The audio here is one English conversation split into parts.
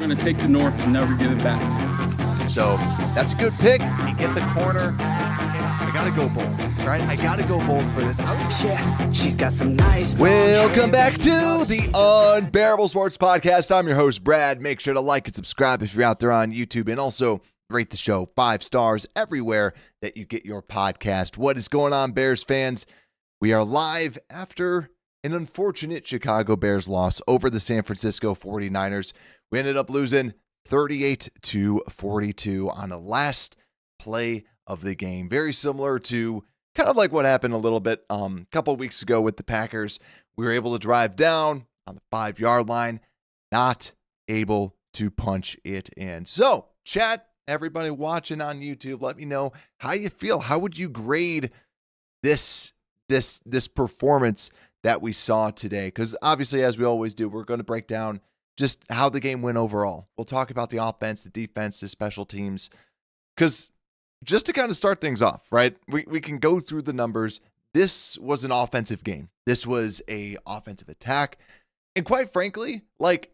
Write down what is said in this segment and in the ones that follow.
We're going to take the North and never give it back. So that's a good pick. You get the corner. I got to go bold, right? I got to go bold for this. Yeah, she's got some nice. Welcome back to the Unbearable Sports Podcast. I'm your host, Brad. Make sure to like and subscribe if you're out there on YouTube, and also rate the show 5 stars everywhere that you get your podcast. What is going on, Bears fans? We are live after an unfortunate Chicago Bears loss over the San Francisco 49ers. We ended up losing 38-42 on the last play of the game. Very similar to kind of like what happened a little bit a couple of weeks ago with the Packers. We were able to drive down on the 5-yard line, not able to punch it in. So, chat, everybody watching on YouTube, let me know how you feel. How would you grade this performance that we saw today? Because obviously, as we always do, we're going to break down just how the game went overall. We'll talk about the offense, the defense, the special teams. Because just to kind of start things off, right? We can go through the numbers. This was an offensive game. This was a offensive attack. And quite frankly, like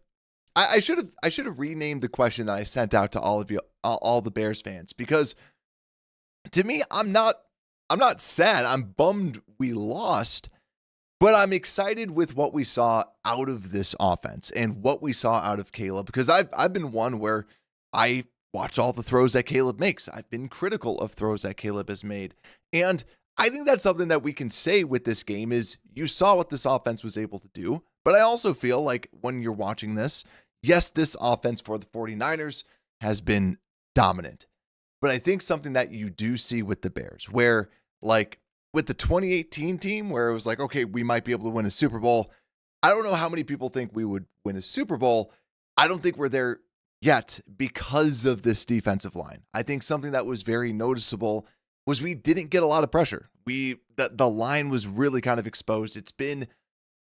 I should have renamed the question that I sent out to all of you, all the Bears fans, because to me, I'm not sad. I'm bummed we lost. But I'm excited with what we saw out of this offense and what we saw out of Caleb, because I've been one where I watch all the throws that Caleb makes. I've been critical of throws that Caleb has made. And I think that's something that we can say with this game is you saw what this offense was able to do. But I also feel like when you're watching this, yes, this offense for the 49ers has been dominant. But I think something that you do see with the Bears, where like with the 2018 team, where it was like, okay, we might be able to win a Super Bowl. I don't know how many people think we would win a Super Bowl. I don't think we're there yet because of this defensive line. I think something that was very noticeable was we didn't get a lot of pressure. The line was really kind of exposed. It's been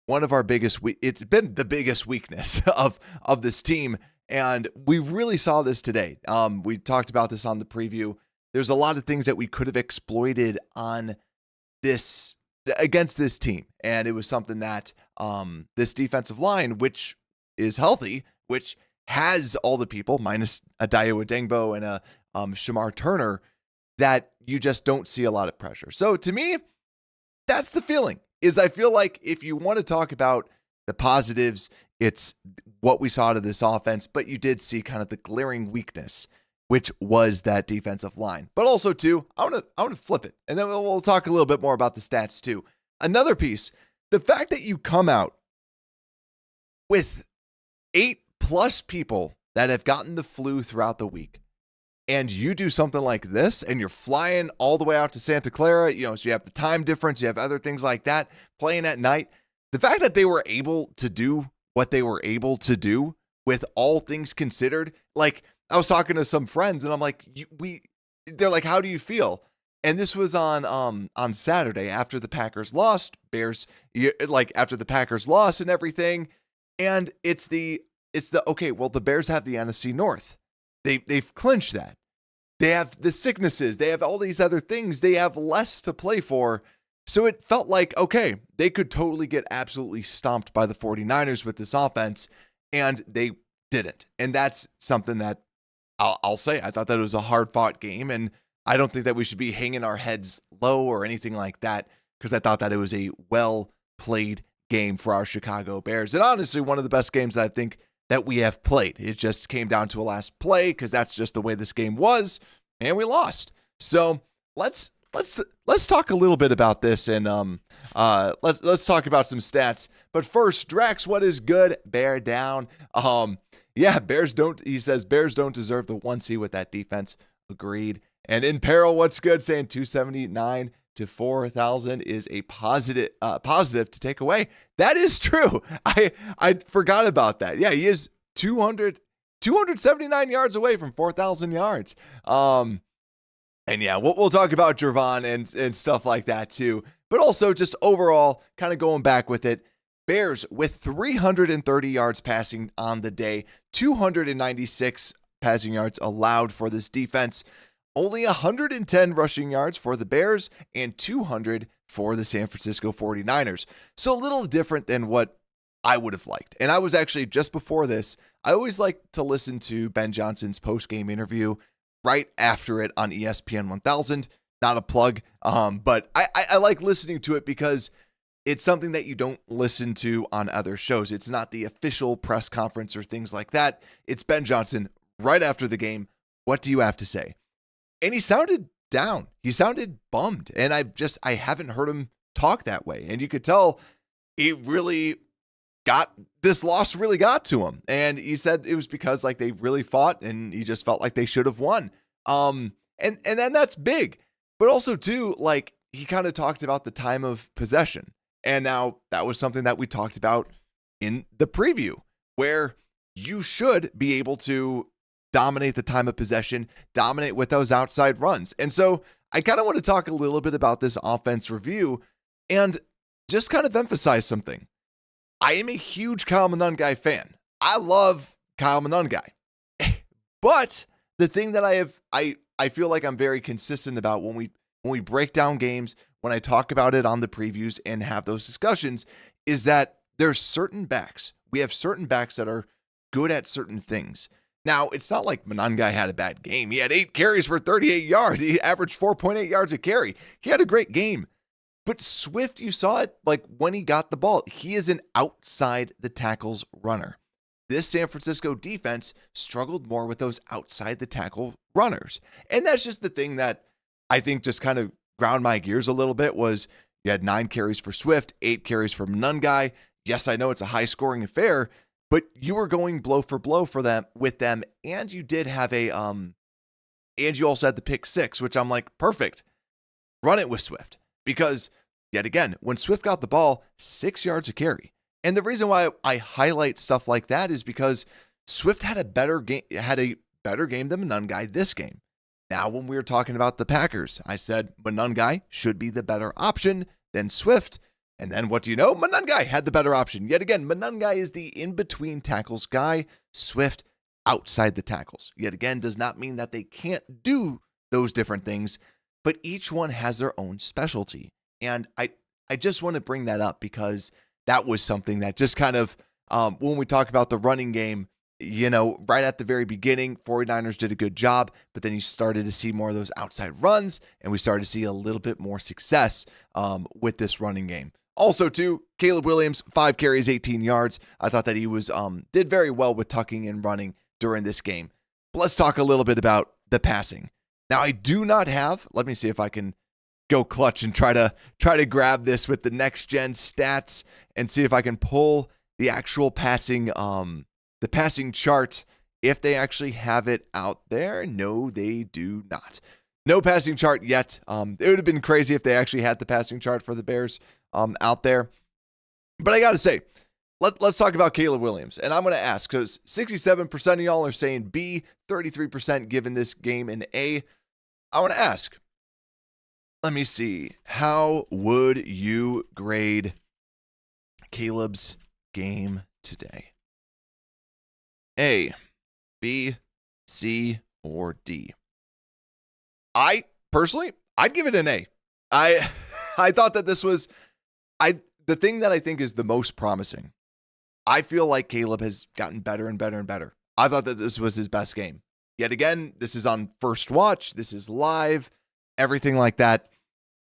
one of our biggest, it's been the biggest weakness of this team. And we really saw this today. We talked about this on the preview. There's a lot of things that we could have exploited on this against this team, and it was something that this defensive line, which is healthy, which has all the people minus Adayo Adengbo and a Shamar Turner, that you just don't see a lot of pressure. So to me, that's the feeling. Is I feel like if you want to talk about the positives, it's what we saw out of this offense, but you did see kind of the glaring weakness, which was that defensive line. But also, too, I want to flip it, and then we'll talk a little bit more about the stats, too. Another piece, the fact that you come out with 8+ people that have gotten the flu throughout the week, and you do something like this, and you're flying all the way out to Santa Clara, so you have the time difference, you have other things like that, playing at night. The fact that they were able to do what they were able to do with all things considered, like, I was talking to some friends and I'm like, they're like, how do you feel? And this was on Saturday after the Packers lost, after the Packers lost and everything. And it's the, okay, well, the Bears have the NFC North. They've clinched that. They have the sicknesses. They have all these other things. They have less to play for. So it felt like, okay, they could totally get absolutely stomped by the 49ers with this offense, and they didn't. And that's something that I'll say, I thought that it was a hard-fought game, and I don't think that we should be hanging our heads low or anything like that, because I thought that it was a well-played game for our Chicago Bears. And honestly, one of the best games that I think that we have played. It just came down to a last play, because that's just the way this game was, and we lost. So let's talk a little bit about this, and let's talk about some stats. But first, Drax, what is good? Bear down. Yeah, he says Bears don't deserve the 1 seed with that defense. Agreed. And in peril, what's good? Saying 279 to 4,000 is a positive to take away. That is true. I forgot about that. Yeah, he is 279 yards away from 4,000 yards. And yeah, we'll talk about Jervon and stuff like that too. But also just overall, kind of going back with it, Bears with 330 yards passing on the day, 296 passing yards allowed for this defense, only 110 rushing yards for the Bears, and 200 for the San Francisco 49ers. So a little different than what I would have liked. And I was actually, just before this, I always like to listen to Ben Johnson's post-game interview right after it on ESPN 1000. Not a plug, but I like listening to it because it's something that you don't listen to on other shows. It's not the official press conference or things like that. It's Ben Johnson right after the game. What do you have to say? And he sounded down. He sounded bummed. And I haven't heard him talk that way. And you could tell he really this loss really got to him. And he said it was because like they really fought and he just felt like they should have won. And then that's big. But also too, like he kind of talked about the time of possession. And now that was something that we talked about in the preview, where you should be able to dominate the time of possession, dominate with those outside runs. And so I kind of want to talk a little bit about this offense review and just kind of emphasize something. I am a huge Kyle Monangai fan. I love Kyle Monangai. But the thing that I feel like I'm very consistent about when we break down games, when I talk about it on the previews and have those discussions, is that there's certain backs. We have certain backs that are good at certain things. Now, it's not like Monangai had a bad game. He had 8 carries for 38 yards. He averaged 4.8 yards a carry. He had a great game. But Swift, you saw it like when he got the ball. He is an outside the tackles runner. This San Francisco defense struggled more with those outside the tackle runners. And that's just the thing that I think just kind of ground my gears a little bit was you had 9 carries for Swift, 8 carries for Monangai. Yes, I know it's a high scoring affair, but you were going blow for blow with them. And you did have and you also had the pick 6, which I'm like, perfect. Run it with Swift. Because yet again, when Swift got the ball, 6 yards a carry. And the reason why I highlight stuff like that is because Swift had a better game than Monangai this game. Now, when we were talking about the Packers, I said Monangai should be the better option than Swift. And then what do you know? Monangai had the better option. Yet again, Monangai is the in-between tackles guy. Swift outside the tackles. Yet again, does not mean that they can't do those different things, but each one has their own specialty. And I just want to bring that up because that was something that just kind of, when we talk about the running game, you know, right at the very beginning, 49ers did a good job, but then you started to see more of those outside runs, and we started to see a little bit more success with this running game. Also, too, Caleb Williams, 5 carries, 18 yards. I thought that he was did very well with tucking and running during this game. But let's talk a little bit about the passing. Now, I do not have, let me see if I can go clutch and try to grab this with the next gen stats and see if I can pull the actual passing chart, if they actually have it out there. No, they do not. No passing chart yet. It would have been crazy if they actually had the passing chart for the Bears out there. But I got to say, let's talk about Caleb Williams. And I'm going to ask, because 67% of y'all are saying B, 33% giving this game an A. I want to ask, let me see. How would you grade Caleb's game today? A, B, C, or D? I personally, I'd give it an A. I thought that this was the thing that I think is the most promising. I feel like Caleb has gotten better and better and better. I thought that this was his best game. Yet again, this is on first watch. This is live, everything like that.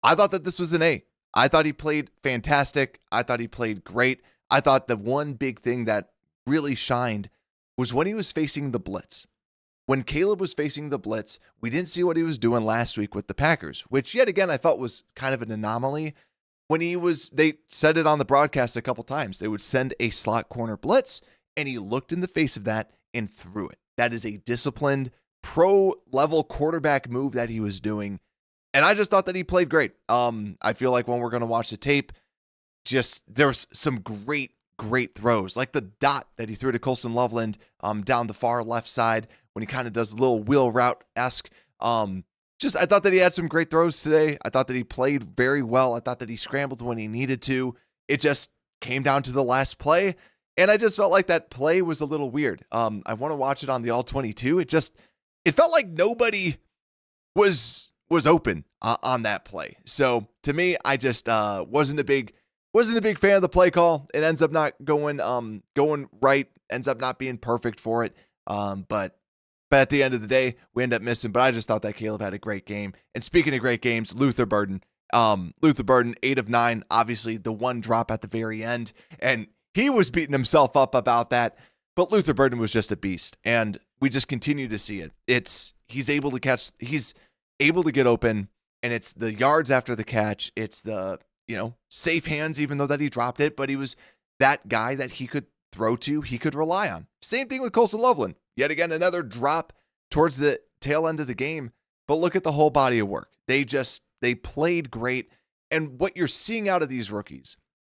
I thought that this was an A. I thought he played fantastic. I thought he played great. I thought the one big thing that really shined was when he was facing the blitz. When Caleb was facing the blitz, we didn't see what he was doing last week with the Packers, which yet again I felt was kind of an anomaly. When they said it on the broadcast a couple times, they would send a slot corner blitz, and he looked in the face of that and threw it. That is a disciplined, pro-level quarterback move that he was doing, and I just thought that he played great. I feel like when we're going to watch the tape, there's some great throws, like the dot that he threw to Colson Loveland down the far left side when he kind of does a little wheel route-esque. I thought that he had some great throws today. I thought that he played very well. I thought that he scrambled when he needed to. It just came down to the last play, and I just felt like that play was a little weird. I want to watch it on the All-22. It felt like nobody was open on that play. So to me, I just wasn't a big Wasn't a big fan of the play call. It ends up not going right, ends up not being perfect for it. But at the end of the day, we end up missing. But I just thought that Caleb had a great game. And speaking of great games, Luther Burden, 8 of 9, obviously the one drop at the very end. And he was beating himself up about that. But Luther Burden was just a beast. And we just continue to see it. He's able to catch, he's able to get open, and it's the yards after the catch. It's the, safe hands, even though that he dropped it, but he was that guy that he could throw to, he could rely on. Same thing with Colson Loveland. Yet again, another drop towards the tail end of the game. But look at the whole body of work. They played great. And what you're seeing out of these rookies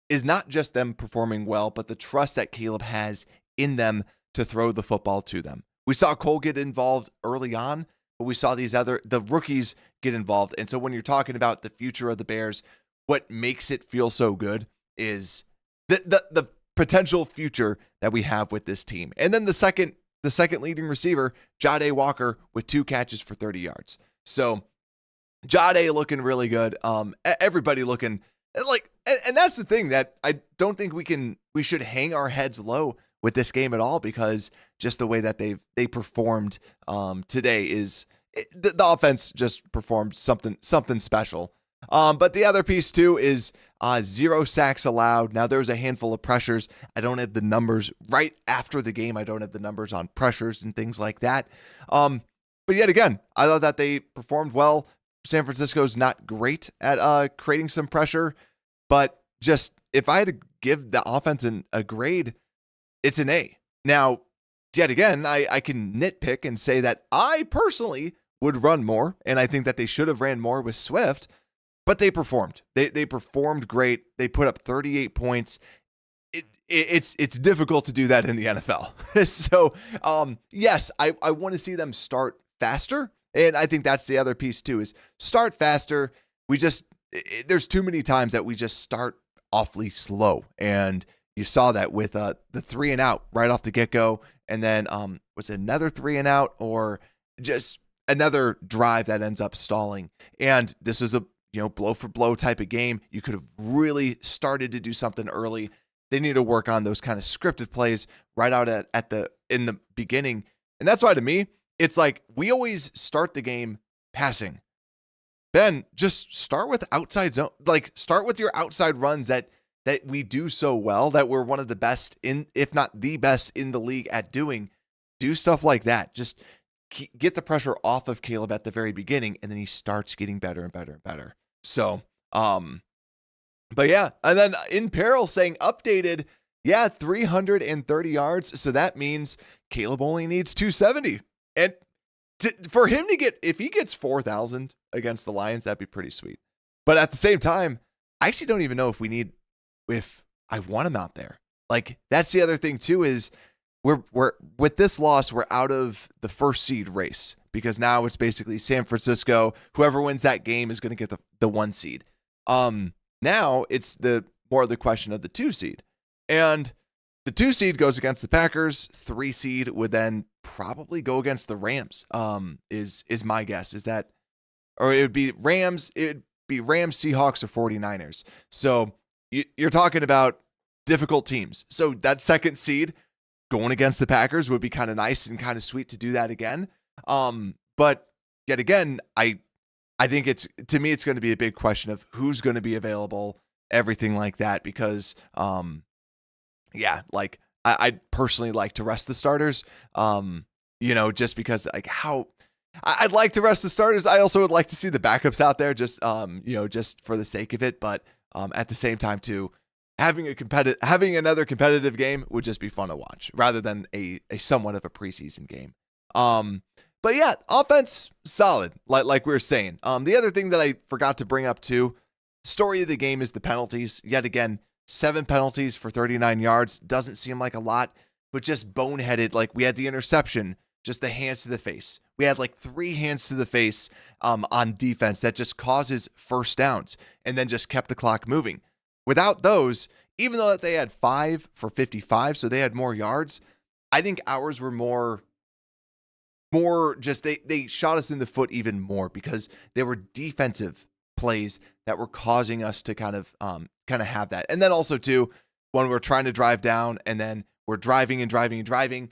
is not just them performing well, but the trust that Caleb has in them to throw the football to them. We saw Cole get involved early on, but we saw the rookies get involved. And so when you're talking about the future of the Bears, what makes it feel so good is the potential future that we have with this team. And then the second leading receiver, Jahdae Walker, with 2 catches for 30 yards. So Jahdae looking really good. Everybody looking like, and that's the thing that I don't think we should hang our heads low with this game at all, because just the way that they performed today is the offense just performed something special. But the other piece too is 0 sacks allowed. Now there was a handful of pressures. I don't have the numbers right after the game. I don't have the numbers on pressures and things like that. But yet again, I thought that they performed well. San Francisco's not great at creating some pressure, but just if I had to give the offense a grade, it's an A. Now, yet again, I can nitpick and say that I personally would run more, and I think that they should have ran more with Swift. But they performed. They performed great. They put up 38 points. It's difficult to do that in the NFL. So, yes, I want to see them start faster. And I think that's the other piece too, is start faster. There's too many times that we just start awfully slow. And you saw that with the 3 and out right off the get-go. And then was it another 3 and out, or just another drive that ends up stalling? And this was a blow for blow type of game. You could have really started to do something early. They need to work on those kind of scripted plays right out in the beginning. And that's why, to me, it's like we always start the game passing. Ben, just start with outside zone, like start with your outside runs that we do so well, that we're one of the best if not the best in the league at doing. Do stuff like that. Just get the pressure off of Caleb at the very beginning, and then he starts getting better and better and better. So, but yeah, and then in peril saying updated, 330 yards. So that means Caleb only needs 270. And for him to get, if he gets 4,000 against the Lions, that'd be pretty sweet. But at the same time, I actually don't even know if I want him out there. Like, that's the other thing too, is we're with this loss, we're out of the first seed race, because now it's basically San Francisco. Whoever wins that game is going to get the 1 seed. Now it's more of the question of the 2 seed, and the 2 seed goes against the Packers. 3 seed would then probably go against the Rams. Is my guess, is that, or it would be Rams, Seahawks, or 49ers. So you're talking about difficult teams. So that 2nd seed going against the Packers would be kind of nice and kind of sweet to do that again. But yet again, I think it's going to be a big question of who's going to be available, everything like that, because, like I'd personally like to rest the starters, just because I'd like to rest the starters. I also would like to see the backups out there, just for the sake of it. But, at the same time too, having another competitive game would just be fun to watch, rather than a somewhat of a preseason game. But yeah, offense solid, like we were saying. The other thing that I forgot to bring up too, story of the game, is the penalties. Yet again, 7 penalties for 39 yards doesn't seem like a lot, but just boneheaded. Like, we had the interception, just the hands to the face. We had like 3 hands to the face on defense that just causes first downs, and then just kept the clock moving. Without those, even though they had 5 for 55, so they had more yards, I think ours were more just, they shot us in the foot even more, because they were defensive plays that were causing us to kind of kind of have that. And then also too, when we're trying to drive down and then we're driving and driving and driving,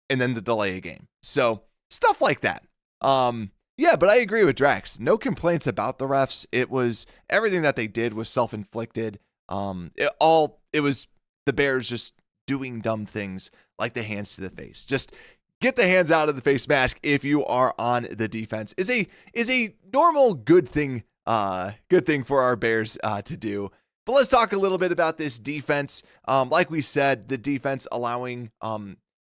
and then the delay a game. So stuff like that. Yeah, but I agree with Drax. No complaints about the refs. It was everything that they did was self-inflicted. It was the Bears just doing dumb things like the hands to the face. Just get the hands out of the face mask if you are on the defense is a normal good thing for our Bears to do. But let's talk a little bit about this defense. Like we said, the defense allowing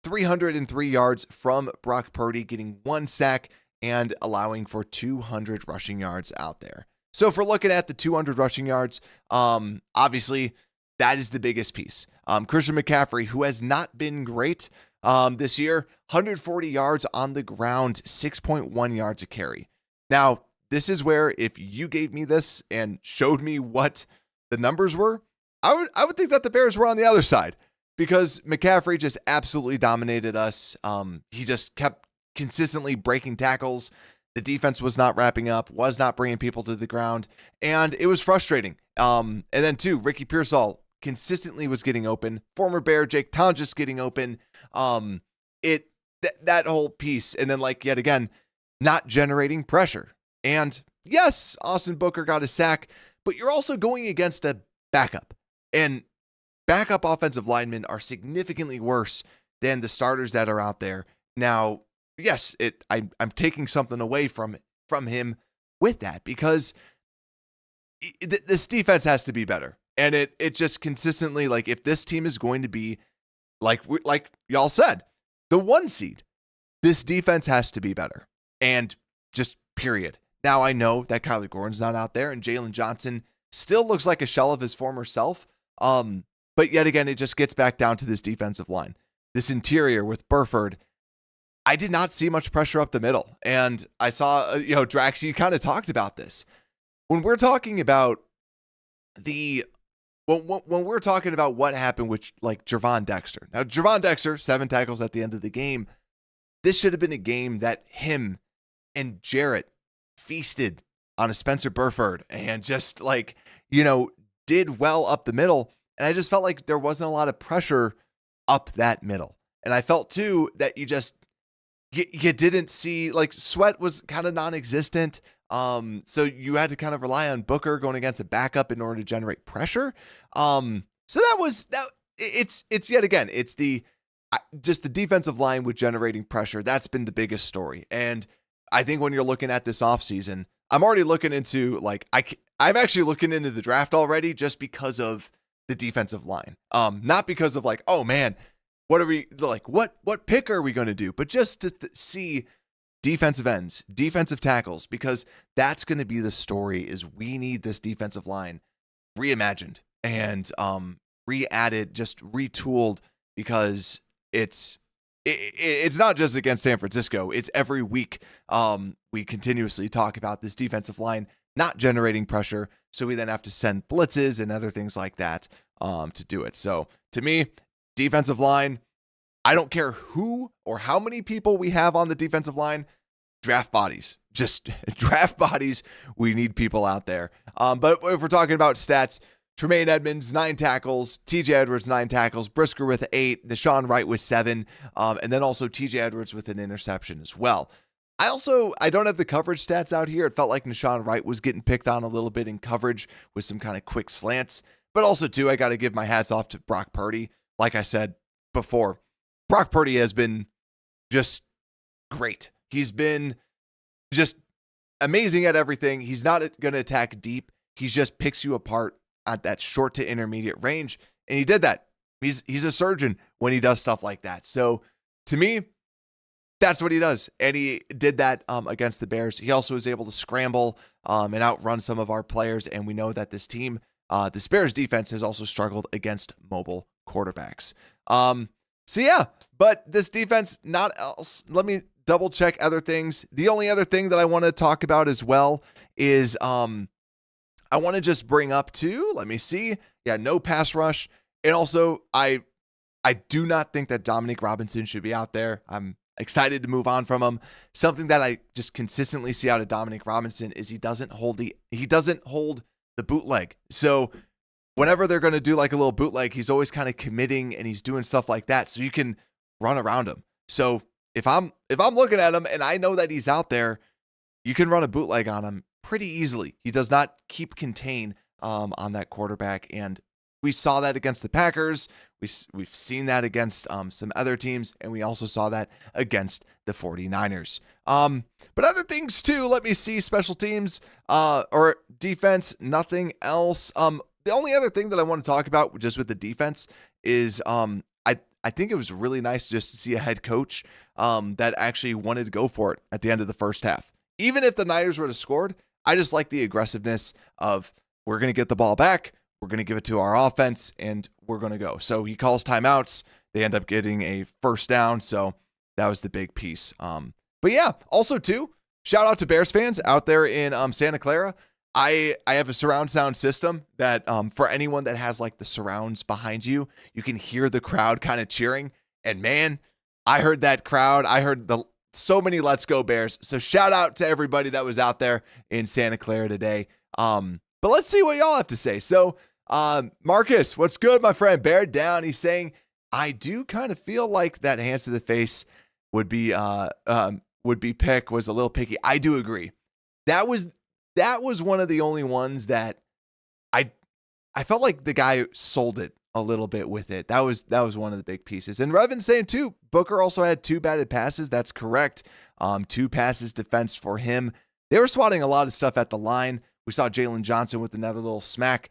303 yards from Brock Purdy, getting 1 sack and allowing for 200 rushing yards out there. So if we're looking at the 200 rushing yards, obviously that is the biggest piece. Christian McCaffrey, who has not been great this year, 140 yards on the ground, 6.1 yards a carry. Now, this is where if you gave me this and showed me what the numbers were, I would think that the Bears were on the other side because McCaffrey just absolutely dominated us. He just kept consistently breaking tackles. The defense was not wrapping up, was not bringing people to the ground, and it was frustrating. And then too, Ricky Pearsall consistently was getting open. Former Bear Jake Tonjes getting open. That whole piece, and then like yet again, not generating pressure. And yes, Austin Booker got a sack, but you're also going against a backup, and backup offensive linemen are significantly worse than the starters that are out there now. Yes, I'm taking something away from him with that because this defense has to be better. And it just consistently, like, if this team is going to be like y'all said, the 1 seed, this defense has to be better. And just period. Now I know that Kyler Gordon's not out there and Jalen Johnson still looks like a shell of his former self. But yet again, it just gets back down to this defensive line, this interior with Burford. I did not see much pressure up the middle. And I saw, Drax, you kind of talked about this. When we're talking about when we're talking about what happened with like Gervon Dexter. Now, Gervon Dexter, 7 tackles at the end of the game. This should have been a game that him and Jarrett feasted on a Spencer Burford and just did well up the middle. And I just felt like there wasn't a lot of pressure up that middle. And I felt too that you didn't see, like, Sweat was kind of non-existent. So you had to kind of rely on Booker going against a backup in order to generate pressure. So it's yet again, it's just the defensive line with generating pressure. That's been the biggest story. And I think when you're looking at this offseason, I'm already looking into I'm actually looking into the draft already just because of the defensive line. Not because of like, oh man, what are we like? What pick are we going to do? But just to see defensive ends, defensive tackles, because that's going to be the story. Is we need this defensive line reimagined and re-added, just retooled, because it's not just against San Francisco. It's every week. We continuously talk about this defensive line not generating pressure, so we then have to send blitzes and other things like that to do it. So to me, defensive line, I don't care who or how many people we have on the defensive line, draft bodies. Just draft bodies. We need people out there. But if we're talking about stats, Tremaine Edmonds, 9 tackles, TJ Edwards, 9 tackles, Brisker with 8, Deshaun Wright with 7, and then also TJ Edwards with an interception as well. I don't have the coverage stats out here. It felt like Deshaun Wright was getting picked on a little bit in coverage with some kind of quick slants. But also, too, I got to give my hats off to Brock Purdy. Like I said before, Brock Purdy has been just great. He's been just amazing at everything. He's not going to attack deep. He just picks you apart at that short to intermediate range. And he did that. He's a surgeon when he does stuff like that. So to me, that's what he does. And he did that against the Bears. He also was able to scramble and outrun some of our players. And we know that this team, this Bears defense, has also struggled against mobile quarterbacks. So yeah, but this defense, not else. Let me double check other things. The only other thing that I want to talk about as well is I want to just bring up too, let me see. Yeah, no pass rush. And also, I do not think that Dominique Robinson should be out there. I'm excited to move on from him. Something that I just consistently see out of Dominique Robinson is he doesn't hold the bootleg. So whenever they're going to do like a little bootleg, he's always kind of committing and he's doing stuff like that. So you can run around him. So if I'm looking at him and I know that he's out there, you can run a bootleg on him pretty easily. He does not keep contain on that quarterback. And we saw that against the Packers. We've seen that against some other teams, and we also saw that against the 49ers. But other things too, let me see, special teams or defense, nothing else. The only other thing that I want to talk about just with the defense is I think it was really nice just to see a head coach that actually wanted to go for it at the end of the first half. Even if the Niners would have scored, I just like the aggressiveness of we're going to get the ball back, we're going to give it to our offense, and we're going to go. So he calls timeouts. They end up getting a first down. So that was the big piece. But yeah, also too, shout out to Bears fans out there in Santa Clara. I have a surround sound system that for anyone that has like the surrounds behind you, you can hear the crowd kind of cheering. And man, I heard that crowd. I heard so many Let's Go Bears. So shout out to everybody that was out there in Santa Clara today. But let's see what y'all have to say. So Marcus, what's good, my friend? Bear down. He's saying, I do kind of feel like that hands to the face would be pick was a little picky. I do agree. That was one of the only ones that I felt like the guy sold it a little bit with it. That was one of the big pieces. And Revan's saying too, Booker also had 2 batted passes. That's correct. 2 passes defense for him. They were swatting a lot of stuff at the line. We saw Jalen Johnson with another little smack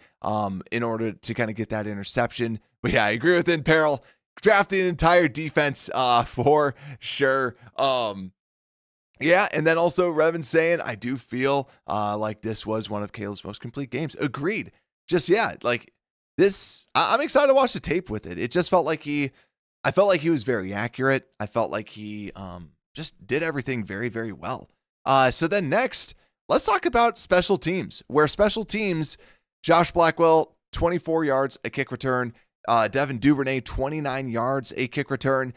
in order to kind of get that interception. But yeah, I agree with Peril. Drafting an entire defense for sure. Yeah, and then also Revan saying, I do feel like this was one of Caleb's most complete games. Agreed. Just, yeah, like this, I'm excited to watch the tape with it. It just felt like I felt like he was very accurate. I felt like he just did everything very, very well. So then next, let's talk about special teams, where special teams, Josh Blackwell, 24 yards, a kick return. Devin Duvernay, 29 yards, a kick return.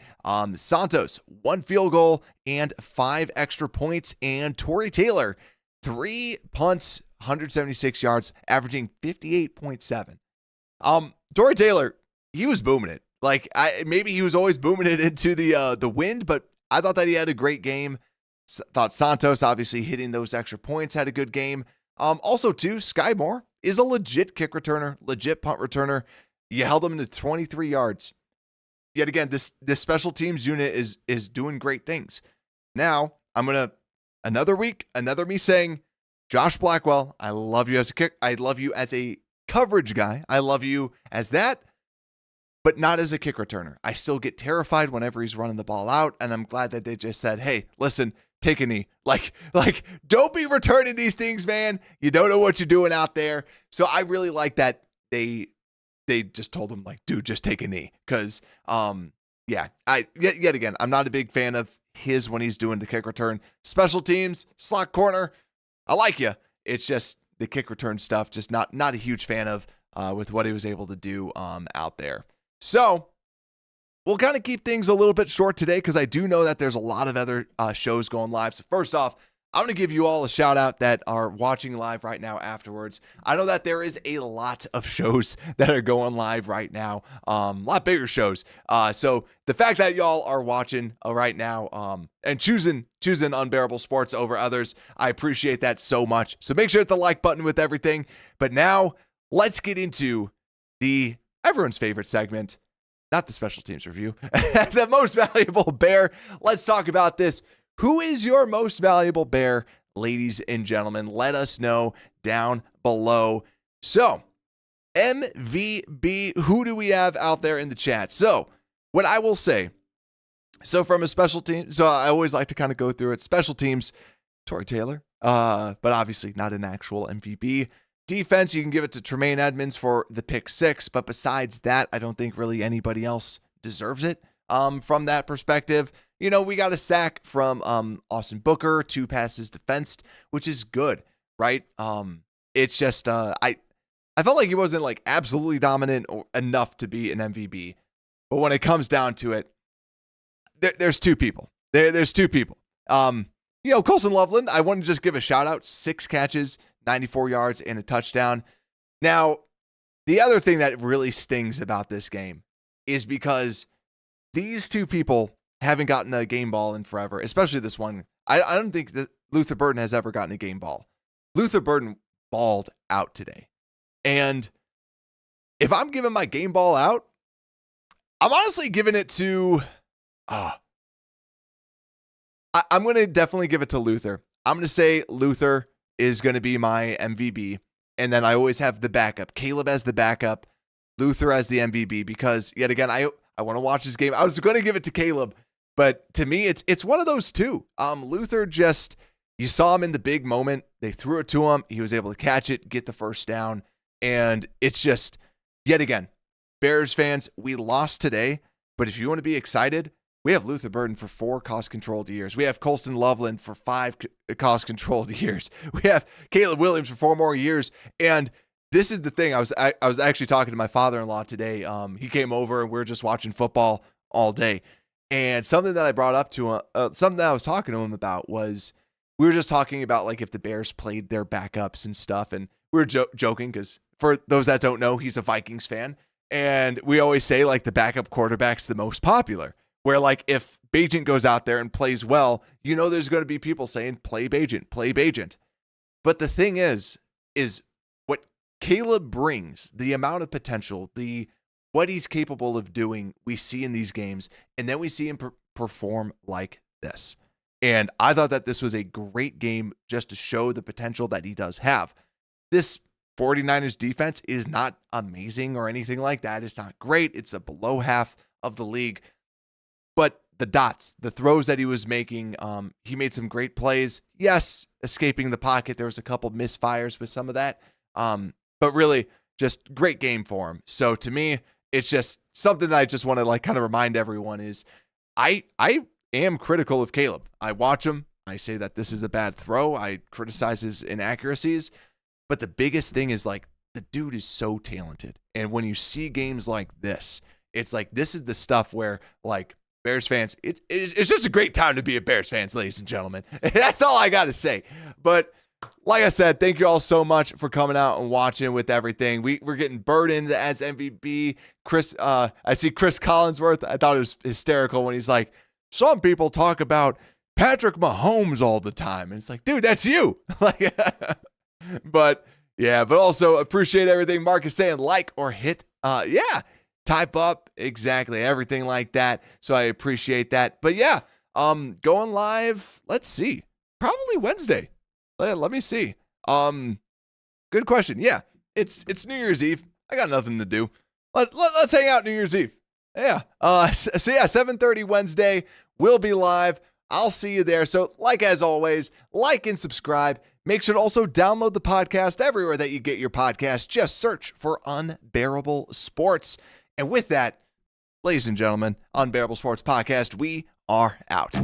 Santos, 1 field goal and 5 extra points. And Torrey Taylor, 3 punts, 176 yards, averaging 58.7. Torrey Taylor, he was booming it. Like maybe he was always booming it into the wind, but I thought that he had a great game. Thought Santos, obviously hitting those extra points, had a good game. Also too, Sky Moore is a legit kick returner, legit punt returner. You held him to 23 yards. Yet again, this special teams unit is doing great things. Now, another week, another me saying, Josh Blackwell, I love you as a kick. I love you as a coverage guy. I love you as that, but not as a kick returner. I still get terrified whenever he's running the ball out, and I'm glad that they just said, hey, listen, take a knee. Like, don't be returning these things, man. You don't know what you're doing out there. So I really like that they just told him, like, dude, just take a knee. Because, yet again, I'm not a big fan of his when he's doing the kick return. Special teams, slot corner, I like you. It's just the kick return stuff, just not a huge fan of with what he was able to do out there. So we'll kind of keep things a little bit short today because I do know that there's a lot of other shows going live. So first off, I'm going to give you all a shout out that are watching live right now afterwards. I know that there is a lot of shows that are going live right now, a lot bigger shows. So the fact that y'all are watching right now and choosing Unbearable Sports over others, I appreciate that so much. So make sure to hit the like button with everything. But now let's get into everyone's favorite segment, not the special teams review, the most valuable bear. Let's talk about this. Who is your most valuable bear, ladies and gentlemen? Let us know down below. So, MVB, who do we have out there in the chat? So, what I will say, so from a special team, so I always like to kind of go through it. Special teams, Torrey Taylor, but obviously not an actual MVP. Defense, you can give it to Tremaine Edmonds for the pick 6, but besides that, I don't think really anybody else deserves it from that perspective. You know, we got a sack from Austin Booker, 2 passes defensed, which is good, right? It's just I felt like he wasn't like absolutely dominant or enough to be an MVP, but when it comes down to it, there's 2 people. There's 2 people. You know, Colson Loveland, I want to just give a shout out: 6 catches, 94 yards, and a touchdown. Now, the other thing that really stings about this game is because these two people haven't gotten a game ball in forever, especially this one. I don't think that Luther Burden has ever gotten a game ball. Luther Burden balled out today. And if I'm giving my game ball out, I'm honestly giving it to... I'm going to definitely give it to Luther. I'm going to say Luther is going to be my MVP. And then I always have the backup. Caleb as the backup. Luther as the MVP. Because, yet again, I want to watch this game. I was going to give it to Caleb. But to me, it's one of those two. Luther just... You saw him in the big moment. They threw it to him. He was able to catch it, get the first down. And it's just, yet again, Bears fans, we lost today. But if you want to be excited, we have Luther Burden for 4 cost-controlled years. We have Colston Loveland for 5 cost-controlled years. We have Caleb Williams for 4 more years. And this is the thing. I was actually talking to my father-in-law today. He came over and we were just watching football all day. And something that I brought up to him, something that I was talking to him about was, we were just talking about like if the Bears played their backups and stuff. And we were joking because for those that don't know, he's a Vikings fan. And we always say like the backup quarterback's the most popular. Where like if Bagent goes out there and plays well, you know there's going to be people saying play Bagent, play Bagent. But the thing is what Caleb brings, the amount of potential, what he's capable of doing, we see in these games. And then we see him perform like this. And I thought that this was a great game just to show the potential that he does have. This 49ers defense is not amazing or anything like that. It's not great. It's a below half of the league. But the dots, the throws that he was making, he made some great plays. Yes, escaping the pocket. There was a couple misfires with some of that. But really, just great game for him. So to me, it's just something that I just want to like kind of remind everyone is I am critical of Caleb. I watch him. I say that this is a bad throw. I criticize his inaccuracies. But the biggest thing is like the dude is so talented. And when you see games like this, it's like this is the stuff where like Bears fans, it's just a great time to be a Bears fans, ladies and gentlemen. That's all I got to say. But like I said, thank you all so much for coming out and watching with everything. We're getting Burden as MVP. I see Chris Collinsworth. I thought it was hysterical when he's like, some people talk about Patrick Mahomes all the time. And it's like, dude, that's you. Like, but also appreciate everything Mark is saying, like or hit. Type up, exactly, everything like that. So I appreciate that. But yeah, going live, let's see. Probably Wednesday. Let me see. Good question. Yeah, it's New Year's Eve. I got nothing to do. Let's hang out New Year's Eve. Yeah. So yeah, 7:30 Wednesday. We'll be live. I'll see you there. So like as always, like and subscribe. Make sure to also download the podcast everywhere that you get your podcast. Just search for Unbearable Sports. And with that, ladies and gentlemen, Unbearable Sports Podcast, we are out.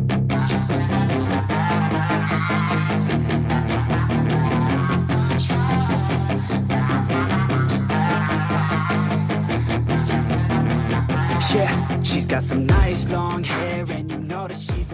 Yeah, she's got some nice long hair and you know that she's